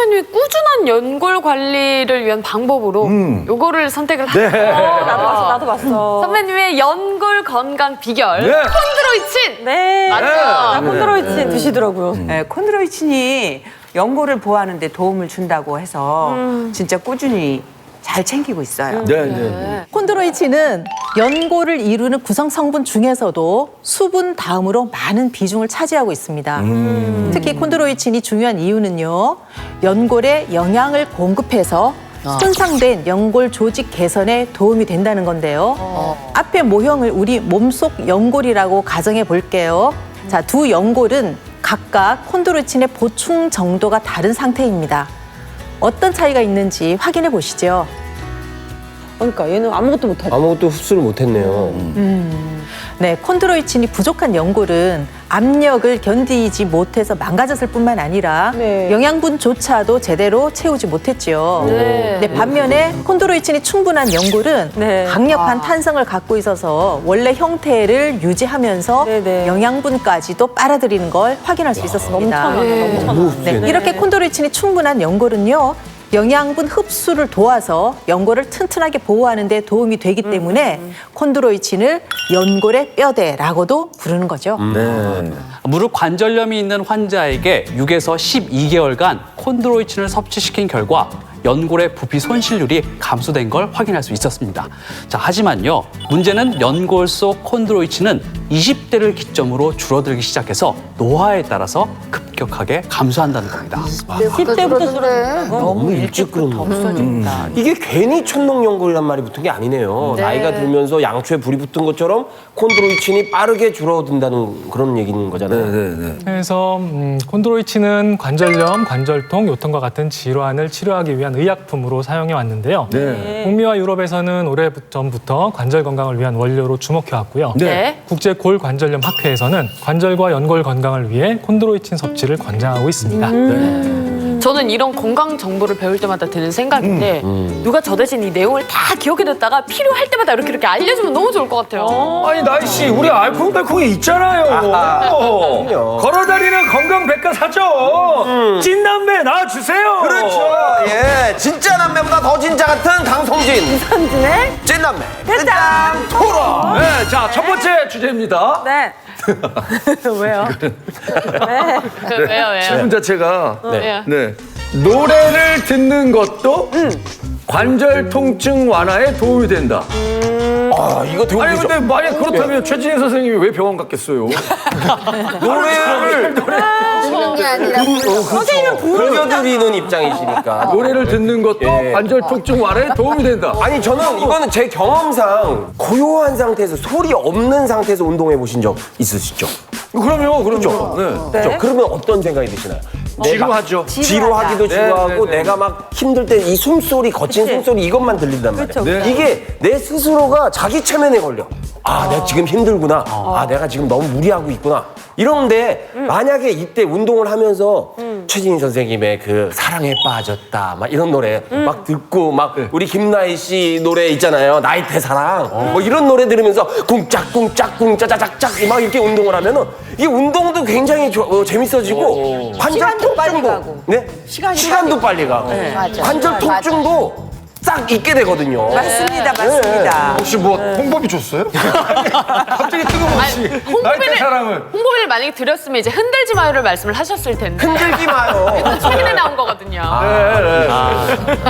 선배님이 꾸준한 연골 관리를 위한 방법으로 요거를 선택을 하셨어요. 네. 나도 봤어. 선배님의 연골 건강 비결 네. 콘드로이친. 네. 맞죠? 콘드로이친 드시더라고요. 네, 콘드로이친이 연골을 보호하는 데 도움을 준다고 해서 진짜 꾸준히 잘 챙기고 있어요. 네. 콘드로이친은 연골을 이루는 구성 성분 중에서도 수분 다음으로 많은 비중을 차지하고 있습니다. 특히 콘드로이친이 중요한 이유는요. 연골에 영양을 공급해서 손상된 연골 조직 개선에 도움이 된다는 건데요. 앞에 모형을 우리 몸속 연골이라고 가정해 볼게요. 자, 두 연골은 각각 콘드로이친의 보충 정도가 다른 상태입니다. 어떤 차이가 있는지 확인해 보시죠. 그러니까 얘는 아무것도 못하죠. 아무것도 흡수를 못했네요. 네, 콘드로이친이 부족한 연골은 압력을 견디지 못해서 망가졌을 뿐만 아니라 네. 영양분조차도 제대로 채우지 못했죠. 네. 반면에 콘드로이친이 충분한 연골은 네. 강력한 탄성을 갖고 있어서 원래 형태를 유지하면서 네. 영양분까지도 빨아들이는 걸 확인할 수 있었습니다. 넘쳐나. 네, 이렇게 콘드로이친이 충분한 연골은요. 영양분 흡수를 도와서 연골을 튼튼하게 보호하는 데 도움이 되기 때문에 콘드로이친을 연골의 뼈대라고도 부르는 거죠. 네. 무릎 관절염이 있는 환자에게 6에서 12개월간 콘드로이친을 섭취시킨 결과 연골의 부피 손실률이 감소된 걸 확인할 수 있었습니다. 자, 하지만요, 문제는 연골 속 콘드로이친은 20대를 기점으로 줄어들기 시작해서 노화에 따라서 급격하게 감소한다는 겁니다. 10대부터 그래. 너무 일찍 그렇네. 이게 괜히 천농연골이란 말이 붙은 게 아니네요. 나이가 들면서 양초에 불이 붙은 것처럼 콘드로이친이 빠르게 줄어든다는 그런 얘기인 거잖아요. 그래서 콘드로이친은 관절염, 관절통, 요통과 같은 질환을 치료하기 위한 의약품으로 사용해 왔는데요. 북미와 유럽에서는 오래전부터 관절 건강을 위한 원료로 주목해 왔고요. 네. 국제 골관절염 학회에서는 관절과 연골 건강을 위해 콘드로이친 섭취를 권장하고 있습니다. 저는 이런 건강 정보를 배울 때마다 드는 생각인데 누가 저 대신 이 내용을 다 기억해뒀다가 필요할 때마다 이렇게 알려주면 너무 좋을 것 같아요. 아니 나이 씨, 우리 알콩달콩이 있잖아요. 걸어다니는 건강 백과사전. 찐남매 나와주세요. 그렇죠. 예, 진짜 남매보다 더 진짜 같은 강성진. 선진의 찐남매. 끝장 토론. 네, 자, 첫 번째 주제입니다. 네. 왜요? 왜요? 질문 자체가 왜요? 네. 노래를 듣는 것도 관절 통증 완화에 도움이 된다. 아, 이거 되게 아니 근데 만약 그렇다면 최진희 선생님이 왜 병원 갔겠어요? 노래를 선생님은 불려드리는 입장이시니까. 노래를 듣는 것도 예. 관절 통증 완화에 도움이 된다. 아니 저는 이거는 제 경험상 고요한 상태에서 소리 없는 상태에서 운동해 보신 적 있으시죠? 그럼요. 네. 그렇죠? 그러면 어떤 생각이 드시나요? 지루하죠. 지루하기도 지루하고 네. 내가 막 힘들 때 이 숨소리, 거친 숨소리 이것만 들린단 말이야. 네. 이게 내 스스로가 자기 체면에 걸려. 아, 내가 지금 힘들구나. 아, 내가 지금 너무 무리하고 있구나. 이런데 만약에 이때 운동을 하면서 최진희 선생님의 그 사랑에 빠졌다 막 이런 노래 막 듣고 막 우리 김나희 씨 노래 있잖아요. 나이테 사랑 뭐 이런 노래 들으면서 쿵짝쿵짝 쿵짜자작짝 막 이렇게 운동을 하면은 이 운동도 굉장히 재밌어지고 관절 통증도 네? 시간도 빨리 가고 관절 통증도 싹 잊게 되거든요. 맞습니다, 맞습니다. 혹시 뭐 홍보비 줬어요? 갑자기 뜬금없이 나이테 사랑을. 홍보비를 만약에 드렸으면 이제 흔들지 마요를 말씀을 하셨을 텐데. 흔들지 마요. 이건 최근에 나온 거거든요.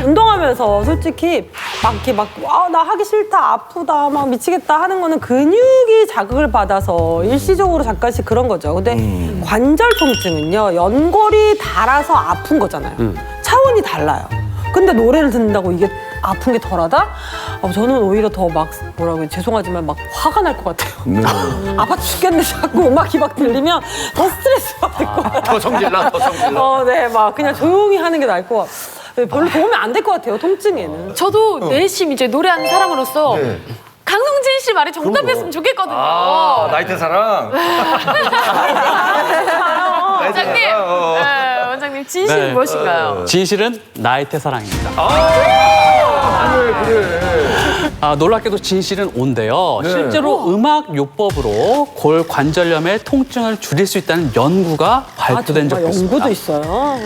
운동하면서 솔직히 막 이렇게 나 하기 싫다, 아프다, 막 미치겠다 하는 거는 근육이 자극을 받아서 일시적으로 잠깐씩 그런 거죠. 근데 관절 통증은요, 연골이 닳아서 아픈 거잖아요. 차원이 달라요. 근데 노래를 듣는다고 이게 아픈 게 덜하다? 저는 오히려 더 막 뭐라고 죄송하지만 막 화가 날 것 같아요. 아파 죽겠는데 자꾸 음악이 막 들리면 더 스트레스 받을 것 같아요. 더 성질나, 더 성질나. 네, 막 그냥 조용히 하는 게 나을 것 같아요. 별로 도움이 안 될 것 같아요, 통증에는. 저도 내심 이제 노래하는 사람으로서 강성진 씨 말이 정답이었으면 좋겠거든요. 아, 나이테 사랑. 원장님, 네, 원장님 진실이 무엇인가요? 진실은 나이테 사랑입니다. 그래. 놀랍게도 진실은 O인데요. 실제로 음악 요법으로 골 관절염의 통증을 줄일 수 있다는 연구가 발표된 적도 있습니다. 연구도 있어요.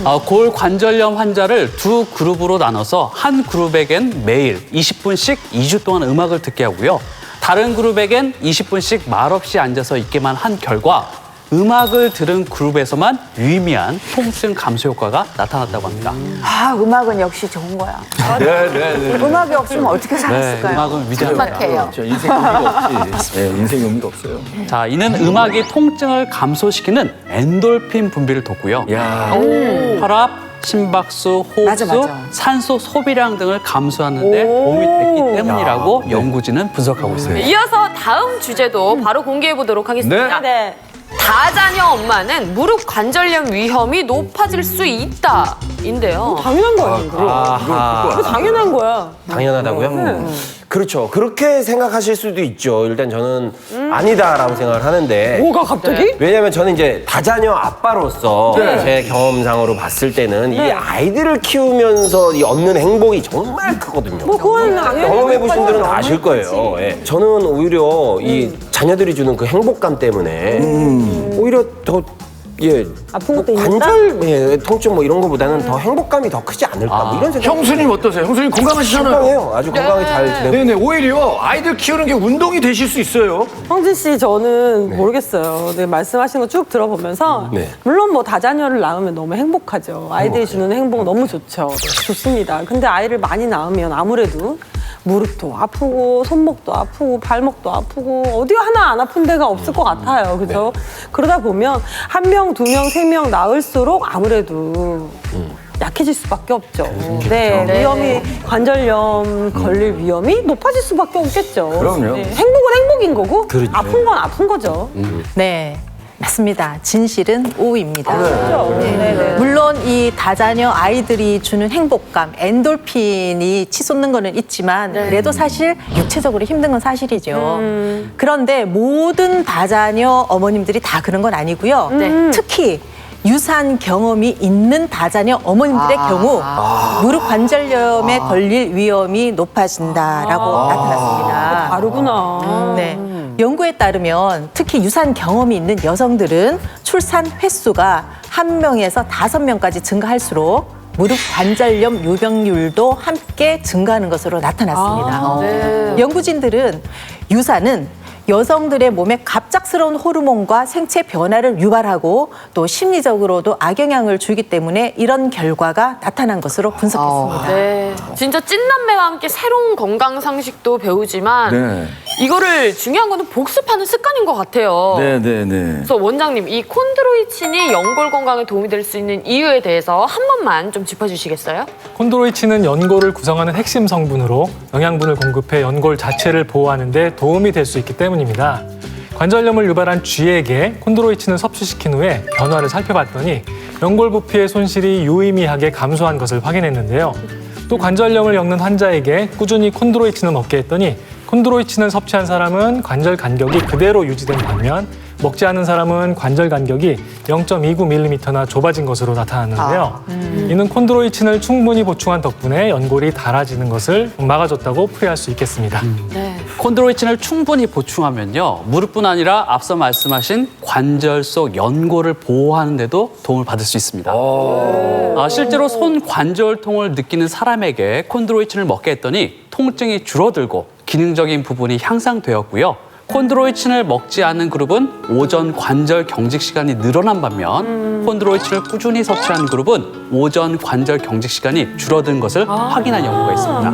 골관절염 환자를 두 그룹으로 나눠서 한 그룹에겐 매일 20분씩 2주 동안 음악을 듣게 하고요. 다른 그룹에겐 20분씩 말없이 앉아서 있게만 한 결과 음악을 들은 그룹에서만 유의미한 통증 감소 효과가 나타났다고 합니다. 아, 음악은 역시 좋은 거야. 네네네. 음악이 없으면 어떻게 네, 살았을까요? 음악은 위대합니다. 저 인생 의미가 없지. 네, 인생 의미가 없어요. 자, 이는 음악이 통증을 감소시키는 엔돌핀 분비를 돕고요. 야. 혈압, 심박수, 호흡수, 맞아. 산소 소비량 등을 감소하는 데 도움이 됐기 때문이라고 연구진은 분석하고 있습니다. 이어서 다음 주제도 바로 공개해 보도록 하겠습니다. 네. 다자녀 엄마는 무릎 관절염 위험이 높아질 수 있다인데요. 당연한 거 아니에요? 그거 당연한 거야. 당연하다고요? 그렇죠. 그렇게 생각하실 수도 있죠. 일단 저는 아니다라고 생각을 하는데. 뭐가 갑자기? 왜냐면 저는 이제 다자녀 아빠로서 제 경험상으로 봤을 때는 이 아이들을 키우면서 이 얻는 행복이 정말 크거든요. 뭐 그건 경험해보신 분들은 다 아실 거예요. 예. 저는 오히려 이 자녀들이 주는 그 행복감 때문에 오히려 더 아픈 것도 있는다? 관절 통증 뭐 이런 거보다는 더 행복감이 더 크지 않을까 뭐 이런 생각. 형수님 어떠세요? 형수님 건강하시잖아요. 건강해요. 아주 건강히 잘 지내고. 네네. 오히려 아이들 키우는 게 운동이 되실 수 있어요. 성진 씨, 저는 모르겠어요. 네, 말씀하신 거 쭉 들어보면서 네. 물론 뭐 다자녀를 낳으면 너무 행복하죠. 아이들이 주는 행복 너무 좋죠. 좋습니다. 근데 아이를 많이 낳으면 아무래도 무릎도 아프고 손목도 아프고 발목도 아프고 어디 하나 안 아픈 데가 없을 것 같아요. 그죠? 그러다 보면 한 명, 두 명, 세 명 낳을수록 아무래도 약해질 수밖에 없죠. 네, 위험이 관절염 걸릴 위험이 높아질 수밖에 없겠죠. 그럼요. 네, 행복은 행복인 거고 그렇죠. 아픈 건 아픈 거죠. 네, 맞습니다. 진실은 오입니다. 그렇죠. 네. 물론 이 다자녀 아이들이 주는 행복감, 엔돌핀이 치솟는 거는 있지만 그래도 사실 육체적으로 힘든 건 사실이죠. 그런데 모든 다자녀 어머님들이 다 그런 건 아니고요. 특히 유산 경험이 있는 다자녀 어머님들의 경우 무릎 관절염에 걸릴 위험이 높아진다라고 나타났습니다. 다르구나. 네. 연구에 따르면 특히 유산 경험이 있는 여성들은 출산 횟수가 1명에서 5명까지 증가할수록 무릎 관절염 유병률도 함께 증가하는 것으로 나타났습니다. 연구진들은 유산은 여성들의 몸에 갑작스러운 호르몬과 생체 변화를 유발하고 또 심리적으로도 악영향을 주기 때문에 이런 결과가 나타난 것으로 분석했습니다. 네. 진짜 찐남매와 함께 새로운 건강 상식도 배우지만 네. 이거를 중요한 거는 복습하는 습관인 것 같아요. 네네네. 그래서 원장님, 이 콘드로이친이 연골 건강에 도움이 될 수 있는 이유에 대해서 한 번만 좀 짚어주시겠어요? 콘드로이친은 연골을 구성하는 핵심 성분으로 영양분을 공급해 연골 자체를 보호하는 데 도움이 될 수 있기 때문입니다. 관절염을 유발한 쥐에게 콘드로이친을 섭취시킨 후에 변화를 살펴봤더니 연골 부피의 손실이 유의미하게 감소한 것을 확인했는데요. 또 관절염을 겪는 환자에게 꾸준히 콘드로이친을 먹게 했더니 콘드로이친을 섭취한 사람은 관절 간격이 그대로 유지된 반면 먹지 않은 사람은 관절 간격이 0.29mm나 좁아진 것으로 나타났는데요. 이는 콘드로이친을 충분히 보충한 덕분에 연골이 닳아지는 것을 막아줬다고 풀이할 수 있겠습니다. 콘드로이친을 충분히 보충하면요, 무릎뿐 아니라 앞서 말씀하신 관절 속 연골을 보호하는 데도 도움을 받을 수 있습니다. 실제로 손 관절통을 느끼는 사람에게 콘드로이친을 먹게 했더니 통증이 줄어들고 기능적인 부분이 향상되었고요. 콘드로이친을 먹지 않는 그룹은 오전 관절 경직 시간이 늘어난 반면 콘드로이친을 꾸준히 섭취한 그룹은 오전 관절 경직 시간이 줄어든 것을 확인한 연구가 있습니다.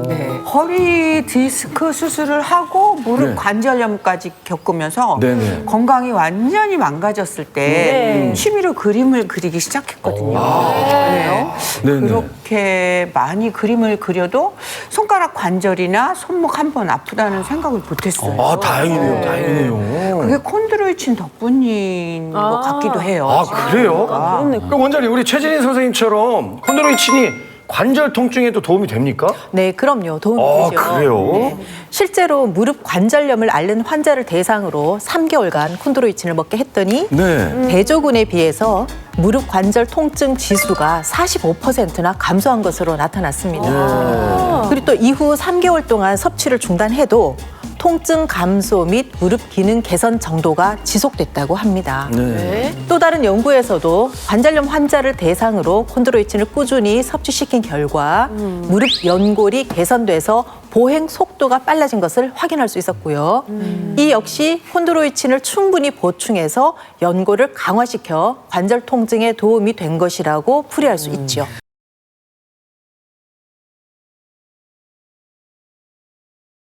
네. 허리 디스크 수술을 하고 무릎 관절염까지 겪으면서 네네. 건강이 완전히 망가졌을 때 취미로 그림을 그리기 시작했거든요. 네. 네네. 그렇게 많이 그림을 그려도 손가락 관절이나 손목 한 번 아프다는 생각을 못했어요. 아, 다행이네요. 다행이네요. 그게 콘드로이친 덕분인 것 같기도 해요. 아, 그래요? 그럼 원장님, 우리 최진희 선생님처럼 콘드로이친이 관절 통증에도 도움이 됩니까? 네, 그럼요. 도움이 아, 되죠. 그래요? 실제로 무릎 관절염을 앓는 환자를 대상으로 3개월간 콘드로이친을 먹게 했더니 네. 대조군에 비해서 무릎 관절 통증 지수가 45%나 감소한 것으로 나타났습니다. 그리고 또 이후 3개월 동안 섭취를 중단해도 통증 감소 및 무릎 기능 개선 정도가 지속됐다고 합니다. 네. 또 다른 연구에서도 관절염 환자를 대상으로 콘드로이친을 꾸준히 섭취시킨 결과 무릎 연골이 개선돼서 보행 속도가 빨라진 것을 확인할 수 있었고요. 이 역시 콘드로이친을 충분히 보충해서 연골을 강화시켜 관절 통증에 도움이 된 것이라고 풀이할 수 있죠.